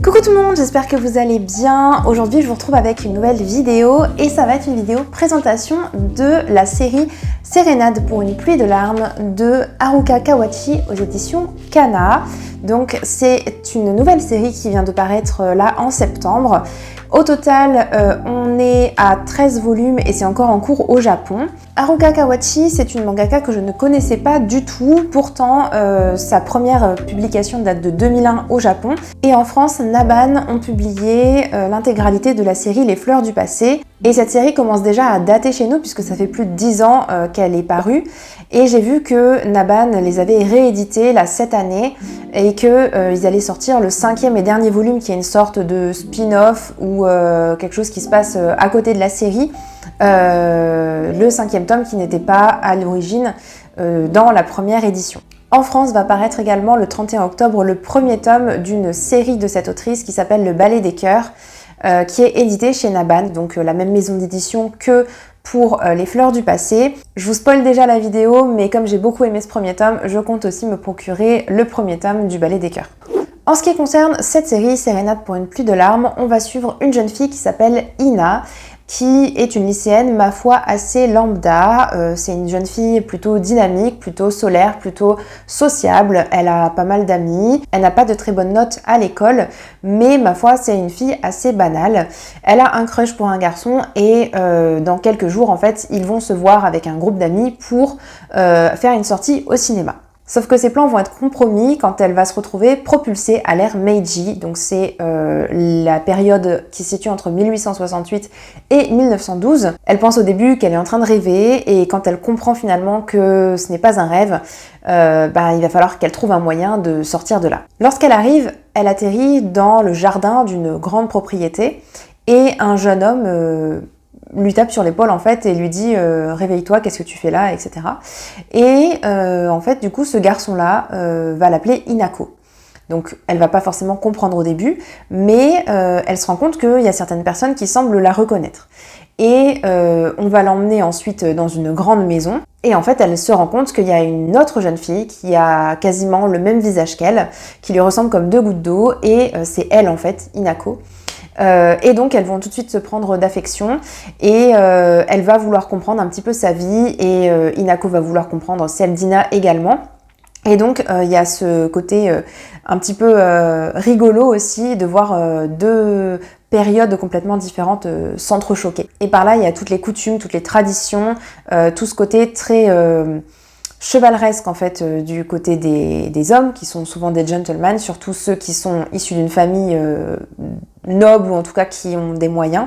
Coucou tout le monde, j'espère que vous allez bien. Aujourd'hui je vous retrouve avec une nouvelle vidéo et ça va être une vidéo présentation de la série Sérénade pour une pluie de larmes de Haruka Kawachi aux éditions Kana. Donc c'est une nouvelle série qui vient de paraître là en septembre. Au total, on est à 13 volumes et c'est encore en cours au Japon. Haruka Kawachi, c'est une mangaka que je ne connaissais pas du tout. Pourtant, sa première publication date de 2001 au Japon. Et en France, Naban ont publié l'intégralité de la série Les Fleurs du Passé. Et cette série commence déjà à dater chez nous puisque ça fait plus de 10 ans qu'elle est parue. Et j'ai vu que Naban les avait réédités là cette année et qu'ils allaient sortir le 5e et dernier volume qui est une sorte de spin-off ou quelque chose qui se passe à côté de la série. Le 5e tome qui n'était pas à l'origine dans la première édition. En France va paraître également le 31 octobre le premier tome d'une série de cette autrice qui s'appelle Le Ballet des Cœurs, qui est édité chez Naban, donc la même maison d'édition que pour Les Fleurs du Passé. Je vous spoil déjà la vidéo, mais comme j'ai beaucoup aimé ce premier tome, je compte aussi me procurer le premier tome du Ballet des Cœurs. En ce qui concerne cette série, Sérénade pour une pluie de larmes, on va suivre une jeune fille qui s'appelle Ina, qui est une lycéenne, ma foi, assez lambda. C'est une jeune fille plutôt dynamique, plutôt solaire, plutôt sociable. Elle a pas mal d'amis. Elle n'a pas de très bonnes notes à l'école, mais ma foi, c'est une fille assez banale. Elle a un crush pour un garçon et dans quelques jours, en fait, ils vont se voir avec un groupe d'amis pour faire une sortie au cinéma. Sauf que ses plans vont être compromis quand elle va se retrouver propulsée à l'ère Meiji, donc c'est la période qui se situe entre 1868 et 1912. Elle pense au début qu'elle est en train de rêver et quand elle comprend finalement que ce n'est pas un rêve, il va falloir qu'elle trouve un moyen de sortir de là. Lorsqu'elle arrive, elle atterrit dans le jardin d'une grande propriété et un jeune homme lui tape sur l'épaule en fait et lui dit réveille-toi, qu'est-ce que tu fais là, etc. Et en fait du coup ce garçon là va l'appeler Inako. Donc elle va pas forcément comprendre au début, mais elle se rend compte qu'il y a certaines personnes qui semblent la reconnaître. Et on va l'emmener ensuite dans une grande maison et en fait elle se rend compte qu'il y a une autre jeune fille qui a quasiment le même visage qu'elle, qui lui ressemble comme deux gouttes d'eau et c'est elle en fait, Inako. Et donc elles vont tout de suite se prendre d'affection et elle va vouloir comprendre un petit peu sa vie et Inako va vouloir comprendre celle d'Ina également. Et donc il y a ce côté un petit peu rigolo aussi de voir deux périodes complètement différentes s'entrechoquer. Et par là il y a toutes les coutumes, toutes les traditions, tout ce côté très chevaleresque en fait du côté des hommes qui sont souvent des gentlemen, surtout ceux qui sont issus d'une famille noble ou en tout cas qui ont des moyens,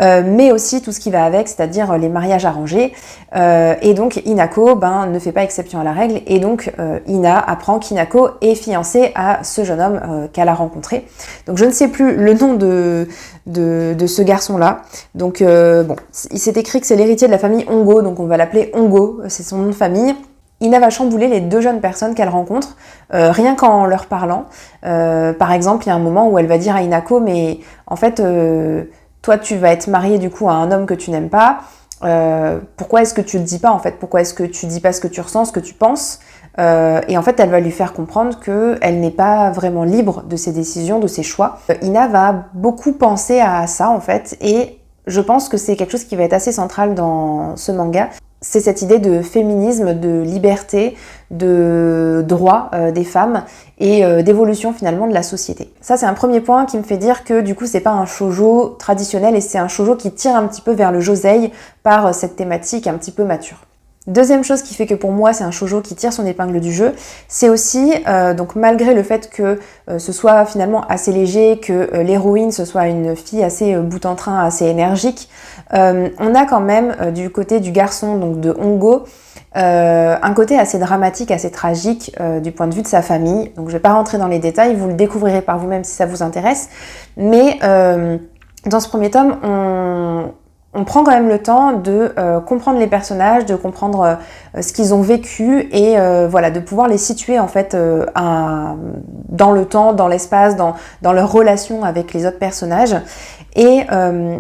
mais aussi tout ce qui va avec, c'est-à-dire les mariages arrangés. Et donc Inako ne fait pas exception à la règle et donc Ina apprend qu'Inako est fiancée à ce jeune homme qu'elle a rencontré. Donc je ne sais plus le nom de ce garçon-là. Donc il s'est écrit que c'est l'héritier de la famille Hongo, donc on va l'appeler Hongo, c'est son nom de famille. Ina va chambouler les deux jeunes personnes qu'elle rencontre, rien qu'en leur parlant. Par exemple, il y a un moment où elle va dire à Inako, mais en fait, toi tu vas être mariée du coup à un homme que tu n'aimes pas, pourquoi est-ce que tu le dis pas en fait? Pourquoi est-ce que tu dis pas ce que tu ressens, ce que tu penses? Et en fait, elle va lui faire comprendre qu'elle n'est pas vraiment libre de ses décisions, de ses choix. Ina va beaucoup penser à ça en fait, et je pense que c'est quelque chose qui va être assez central dans ce manga. C'est cette idée de féminisme, de liberté, de droit des femmes et d'évolution finalement de la société. Ça c'est un premier point qui me fait dire que du coup c'est pas un shoujo traditionnel et c'est un shoujo qui tire un petit peu vers le josei par cette thématique un petit peu mature. Deuxième chose qui fait que pour moi c'est un shoujo qui tire son épingle du jeu, c'est aussi, donc malgré le fait que ce soit finalement assez léger, que l'héroïne ce soit une fille assez bout en train, assez énergique, on a quand même du côté du garçon, donc de Hongo, un côté assez dramatique, assez tragique du point de vue de sa famille. Donc je vais pas rentrer dans les détails, vous le découvrirez par vous-même si ça vous intéresse, mais dans ce premier tome, on prend quand même le temps de comprendre les personnages, de comprendre ce qu'ils ont vécu et de pouvoir les situer en fait dans le temps, dans l'espace, dans leur relation avec les autres personnages. Et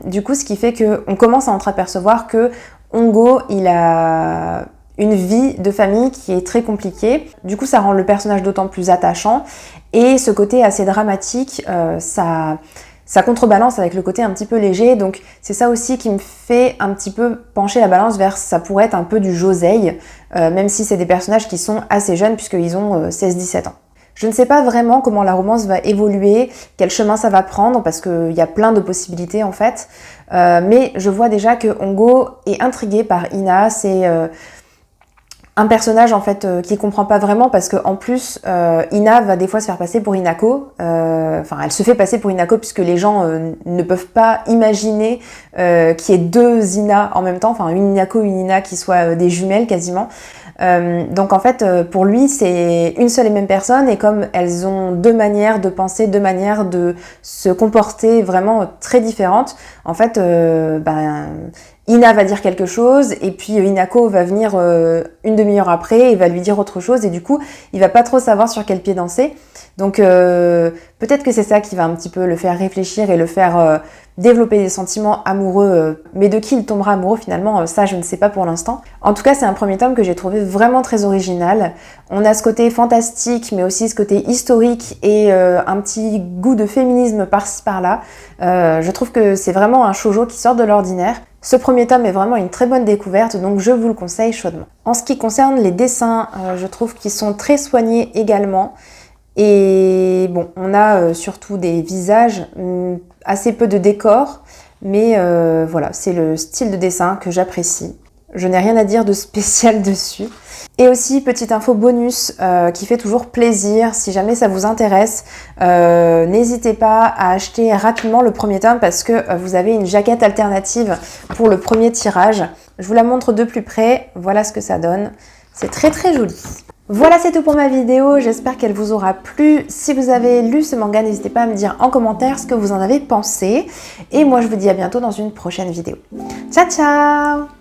du coup, ce qui fait qu'on commence à entreapercevoir que Hongo, il a une vie de famille qui est très compliquée. Du coup, ça rend le personnage d'autant plus attachant. Et ce côté assez dramatique, ça contrebalance avec le côté un petit peu léger. Donc c'est ça aussi qui me fait un petit peu pencher la balance vers ça pourrait être un peu du Josei, même si c'est des personnages qui sont assez jeunes puisqu'ils ont 16-17 ans. Je ne sais pas vraiment comment la romance va évoluer, quel chemin ça va prendre, parce qu'il y a plein de possibilités en fait. Mais je vois déjà que Hongo est intrigué par Ina. C'est un personnage en fait qui comprend pas vraiment parce que en plus Ina va des fois se faire passer pour Hinako. Enfin, elle se fait passer pour Hinako puisque les gens ne peuvent pas imaginer qu'il y ait deux Ina en même temps, enfin une Hinako, une Ina qui soient des jumelles quasiment. Donc en fait pour lui c'est une seule et même personne et comme elles ont deux manières de penser, deux manières de se comporter vraiment très différentes, en fait Ina va dire quelque chose et puis Hinako va venir une demi-heure après et va lui dire autre chose et du coup il va pas trop savoir sur quel pied danser. Donc peut-être que c'est ça qui va un petit peu le faire réfléchir et le faire développer des sentiments amoureux, mais de qui il tombera amoureux finalement, ça je ne sais pas pour l'instant. En tout cas c'est un premier tome que j'ai trouvé vraiment très original. On a ce côté fantastique mais aussi ce côté historique et un petit goût de féminisme par-ci par-là. Je trouve que c'est vraiment un shoujo qui sort de l'ordinaire. Ce premier tome est vraiment une très bonne découverte, donc je vous le conseille chaudement. En ce qui concerne les dessins, je trouve qu'ils sont très soignés également. Et bon, on a surtout des visages, assez peu de décors, mais voilà, c'est le style de dessin que j'apprécie. Je n'ai rien à dire de spécial dessus. Et aussi, petite info bonus qui fait toujours plaisir, si jamais ça vous intéresse, n'hésitez pas à acheter rapidement le premier tome parce que vous avez une jaquette alternative pour le premier tirage. Je vous la montre de plus près, voilà ce que ça donne. C'est très très joli. Voilà, c'est tout pour ma vidéo, j'espère qu'elle vous aura plu. Si vous avez lu ce manga, n'hésitez pas à me dire en commentaire ce que vous en avez pensé. Et moi, je vous dis à bientôt dans une prochaine vidéo. Ciao, ciao!